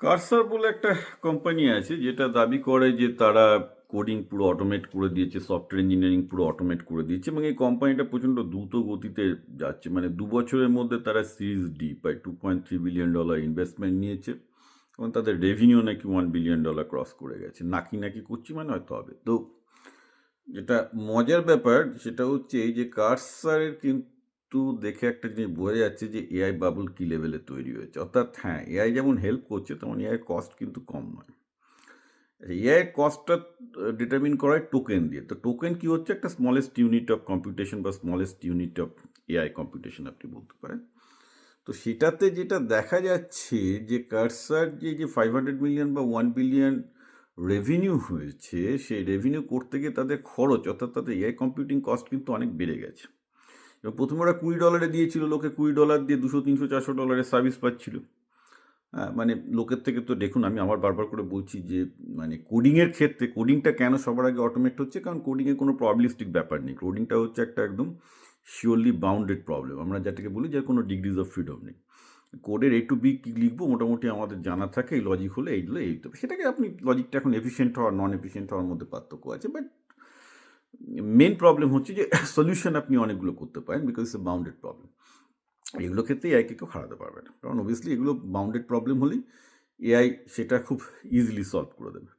Cursor বলে একটা company আছে যেটা দাবি করে যে তারা কোডিং পুরো অটোমেট করে দিয়েছে, সফটওয়্যার ইঞ্জিনিয়ারিং পুরো অটোমেট করে দিয়েছে এবং এই কোম্পানিটা প্রচণ্ড দ্রুত গতিতে যাচ্ছে। মানে ২ বছরের মধ্যে তারা সিরিজ ডি প্রায় $2.3 বিলিয়ন ইনভেস্টমেন্ট নিয়েছে এবং তাদের রেভিনিউ নাকি $1 বিলিয়ন ক্রস করে গেছে। নাকি নাকি করছি মানে হয়তো হবে। তো যেটা মজার ব্যাপার সেটা হচ্ছে এই যে কারসারের কিন্তু দেখে একটা জিনিস বোঝা যাচ্ছে যে এআই বাবল কি লেভেলে তৈরি হয়েছে। অর্থাৎ হ্যাঁ, এআই যেমন হেল্প করছে তেমন এআই কস্ট কিন্তু কম নয়। এআই কস্টটা ডিটারমিন করা হয় টোকেন দিয়ে। তো টোকেন কি হচ্ছে একটা স্মলেস্ট ইউনিট অফ কম্পিউটেশন বা smallest unit of AI computation আপনি বলতে পারেন। তো সেটাতে যেটা দেখা যাচ্ছে যে কারসার যে 500 মিলিয়ন বা 1 বিলিয়ন রেভিনিউ হয়েছে, সেই রেভিনিউ করতে গিয়ে তাদের খরচ অর্থাৎ তাদের এআই কম্পিউটিং কস্ট কিন্তু অনেক বেড়ে গেছে। এবং প্রথমে ওরা $20 দিয়েছিল, লোকে $20 দিয়ে 200, 300, 400 সার্ভিস পাচ্ছিল। হ্যাঁ, মানে লোকের থেকে তো দেখুন, আমি আবার বারবার করে বলছি যে মানে কোডিংয়ের ক্ষেত্রে কোডিংটা কেন সবার আগে অটোমেট হচ্ছে, কারণ কোডিংয়ে কোনো প্রবাবিলিস্টিক ব্যাপার নেই। কোডিংটা হচ্ছে একটা একদম শিওরলি বাউন্ডেড প্রবলেম, আমরা যেটাকে বলি যে কোনো ডিগ্রিজ অফ ফ্রিডম নেই। কোডের A to B কী লিখবো মোটামুটি আমাদের জানা থাকে, এই লজিক হলে এইগুলো এই তো, সেটাকে আপনি লজিকটা এখন এফিশিয়েন্ট হওয়া নন এফিশিয়েন্ট হওয়ার মধ্যে পার্থক্য আছে, বাট মেন প্রবলেম হচ্ছে যে সলিউশন আপনি অনেকগুলো করতে পারেন because it's a bounded problem. এগুলো ক্ষেত্রে এআইকে কেউ হারাতে পারবে না, কারণ অবভিয়াসলি এগুলো বাউন্ডেড প্রবলেম হলেই এআই সেটা খুব ইজিলি সলভ করে দেবে।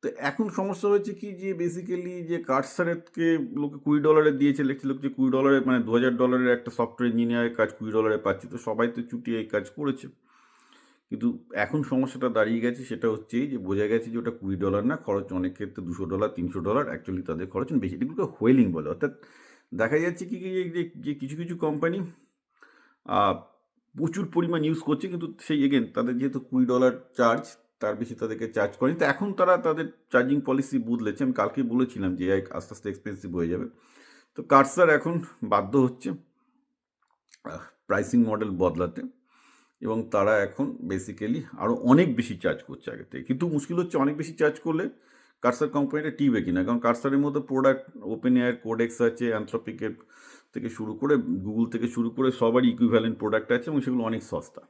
তো এখন সমস্যা হয়েছে কি যে বেসিক্যালি যে কার্সারেরকে লোকে $20 দিয়েছে, লেখছিল যে $20 মানে $2000 একটা সফটওয়্যার ইঞ্জিনিয়ারের কাজ $20 পাচ্ছে, তো সবাই তো চুটিয়ে এই কাজ করেছে। কিন্তু এখন সমস্যাটা দাঁড়িয়ে গেছে সেটা হচ্ছে এই যে বোঝা গেছে যে ওটা $20 না, খরচ অনেক ক্ষেত্রে $200, $300, অ্যাকচুয়ালি তাদের খরচ বেশি। এগুলোকে হোয়েলিং বলে। অর্থাৎ দেখা যাচ্ছে কি যে কিছু কিছু কোম্পানি প্রচুর পরিমাণ ইউজ করছে, কিন্তু সেই এগেন তাদের যেহেতু $20 চার্জ, তার বেশি তাদেরকে চার্জ করেনি। তো এখন তারা তাদের চার্জিং পলিসি বদলেছে। আমি কালকে বলেছিলাম যে এআই আস্তে আস্তে এক্সপেন্সিভ হয়ে যাবে। তো কার্সার এখন বাধ্য হচ্ছে প্রাইসিং মডেল বদলাতে এবং তারা এখন বেসিক্যালি আরও অনেক বেশি চার্জ করছে আগে থেকে। কিন্তু মুশকিল হচ্ছে অনেক বেশি চার্জ করলে কার্সার কোম্পানিটা টিকবে কিনা, কারণ কার্সারের মধ্যে প্রোডাক্ট ওপেন এআইয়ের কোডেক্স আছে, অ্যানথ্রপিকের থেকে শুরু করে গুগল থেকে শুরু করে সবারই ইকুইভ্যালেন্ট প্রোডাক্ট আছে এবং সেগুলো অনেক সস্তা।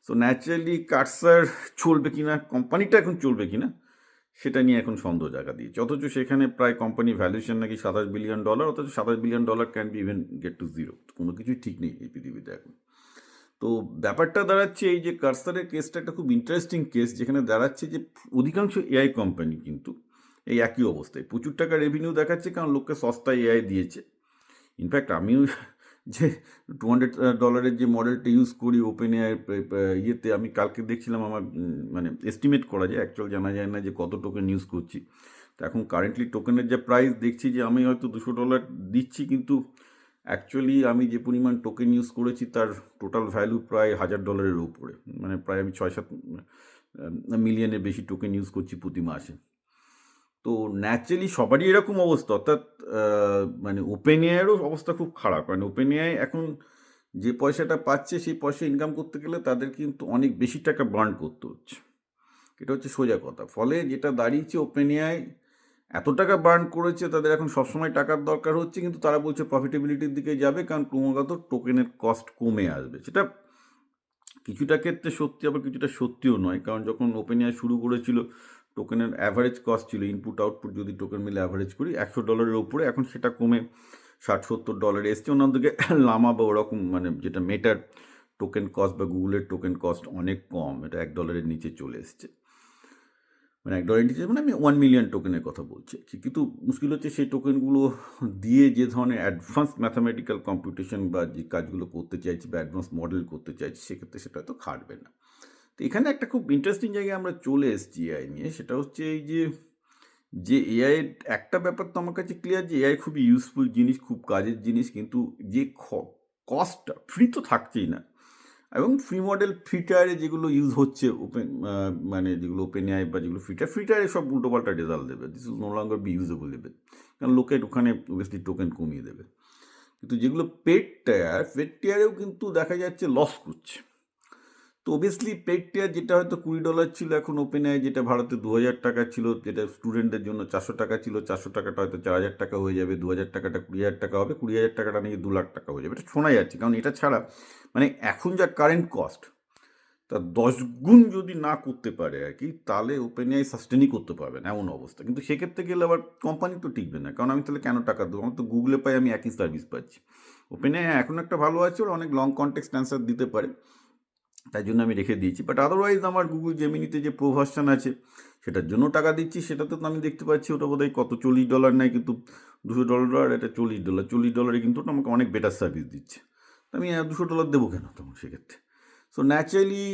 সো ন্যাচারালি কার্সার চলবে কিনা, কোম্পানিটা এখন চলবে কিনা সেটা নিয়ে এখন সন্দেহ জায়গা দিয়েছে। অথচ সেখানে প্রায় কোম্পানি ভ্যালুয়েশন নাকি $27 বিলিয়ন, অথচ $27 billion can be even get to zero. কোনো কিছুই ঠিক নেই এই পৃথিবীতে এখন। তো ব্যাপারটা দাঁড়াচ্ছে এই যে কার্সারের কেসটা একটা খুব ইন্টারেস্টিং কেস, যেখানে দাঁড়াচ্ছে যে অধিকাংশ এআই কোম্পানি কিন্তু এই একই অবস্থায় প্রচুর টাকা রেভিনিউ দেখাচ্ছে, কারণ লোককে সস্তায় এআই দিয়েছে। ইনফ্যাক্ট আমিও যে $200 যে মডেলটা ইউজ করি ওপেন এআই ইয়েতে, আমি কালকে দেখছিলাম আমার মানে এস্টিমেট করা যায়, অ্যাকচুয়াল জানা যায় না যে কত টোকেন ইউজ করছি। তো এখন কারেন্টলি টোকেনের যে প্রাইস দেখছি যে আমি হয়তো $200 দিচ্ছি, কিন্তু অ্যাকচুয়ালি আমি যে পরিমাণ টোকেন ইউজ করেছি তার টোটাল ভ্যালু প্রায় $1000-এর উপরে। মানে প্রায় আমি 6-7 মিলিয়নের বেশি টোকেন ইউজ করছি প্রতি মাসে। তো ন্যাচারালি সবারই এরকম অবস্থা, অর্থাৎ মানে ওপেন এআইয়েরও অবস্থা খুব খারাপ, কারণ ওপেন এআই এখন যে পয়সাটা পাচ্ছে সেই পয়সা ইনকাম করতে গেলে তাদের কিন্তু অনেক বেশি টাকা বার্ন করতে হচ্ছে, এটা হচ্ছে সোজা কথা। ফলে যেটা দাঁড়িয়েছে ওপেন এআই এত টাকা বার্ন করেছে, তাদের এখন সবসময় টাকার দরকার হচ্ছে, কিন্তু তারা বলছে প্রফিটেবিলিটির দিকে যাবে, কারণ ক্রমাগত টোকেনের কস্ট কমে আসবে। সেটা কিছুটা ক্ষেত্রে সত্যি, আবার কিছুটা সত্যিও নয়, কারণ যখন ওপেন এআই শুরু করেছিল টোকেনের অ্যাভারেজ কস্ট ছিল ইনপুট আউটপুট যদি টোকেন মিলে অ্যাভারেজ করি $100-এর উপরে, এখন সেটা কমে $60-70 এসছে। অন্যদিকে লামা বা ওরকম মানে যেটা মেটার টোকেন কস্ট বা গুগলের টোকেন কস্ট অনেক কম, এটা $1-এর নিচে চলে এসছে। মানে $1 নিচে মানে আমি 1 মিলিয়ন টোকেনের কথা বলছি। কিন্তু মুশকিল হচ্ছে সেই টোকেনগুলো দিয়ে যে ধরনের অ্যাডভান্স ম্যাথামেটিক্যাল কম্পিউটেশন বা যে কাজগুলো করতে চাইছি বা অ্যাডভান্স মডেল করতে চাইছি, সেক্ষেত্রে সেটা হয়তো খাটবে না। তো এখানে একটা খুব ইন্টারেস্টিং জায়গায় আমরা চলে এসেছি এআই নিয়ে, সেটা হচ্ছে এই যে এআইয়ের একটা ব্যাপার তো আমার কাছে ক্লিয়ার যে এআই খুবই ইউজফুল জিনিস, খুব কাজের জিনিস, কিন্তু যে কস্টটা ফ্রি তো থাকছেই না, এবং ফ্রি মডেল ফ্রি টায়ারে যেগুলো ইউজ হচ্ছে ওপেন মানে যেগুলো ওপেন এআই বা যেগুলো ফ্রি টায়ারে সব উল্টোপাল্টা রেজাল্ট দেবে, this is no longer be usable দেবে, কারণ লোকে ওখানে অবভিয়াসলি টোকেন কমিয়ে দেবে। কিন্তু যেগুলো পেড টায়ারেও কিন্তু দেখা যাচ্ছে লস করছে। তো অবভিয়াসলি পেড টিয়ার যেটা হয়তো $20 ছিল, এখন ওপেন এআই যেটা ভারতে $2000 ছিল, যেটা স্টুডেন্টদের জন্য $400 ছিল, 400 টাকাটা হয়তো $4000 হয়ে যাবে, 2000 টাকাটা $20000 হবে, 20000 টাকাটা নাকি $2,00,000 হয়ে যাবে, এটা শোনা যাচ্ছে। কারণ এটা ছাড়া মানে এখন যা কারেন্ট কস্ট, তার 10 গুণ যদি না করতে পারে আর কি, তাহলে ওপেন এআই সাস্টেনই করতে পারবে না, এমন অবস্থা। কিন্তু সেক্ষেত্রে গেলে আবার কোম্পানি তো টিকবে না, কারণ আমি তাহলে কেন টাকা দেবো? আমার তো গুগলে পাই, আমি একই সার্ভিস পাচ্ছি। ওপেন এআই এখন একটা ভালো আছে, ওরা অনেক লং কনটেক্সট অ্যান্সার দিতে পারে, তাই জন্য আমি রেখে দিয়েছি। বাট আদারওয়াইজ আমার গুগল জেমিনিতে যে প্রো ভার্সন আছে, সেটার জন্য টাকা দিচ্ছি। সেটাতে তো আমি দেখতে পাচ্ছি ওটা বোধহয় কত $40 নেয়, কিন্তু $200, এটা $40। $40 কিন্তু ওটা আমাকে অনেক বেটার সার্ভিস দিচ্ছে। তো আমি $200 দেবো কেন তখন সেক্ষেত্রে? সো ন্যাচারালি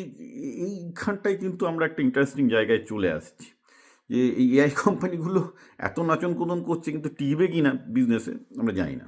এইখানটায় কিন্তু আমরা একটা ইন্টারেস্টিং জায়গায় চলে আসছি, যে এই এআই কোম্পানিগুলো এত নাচন কোদন করছে, কিন্তু টিকবে কি না বিজনেসে আমরা জানি না।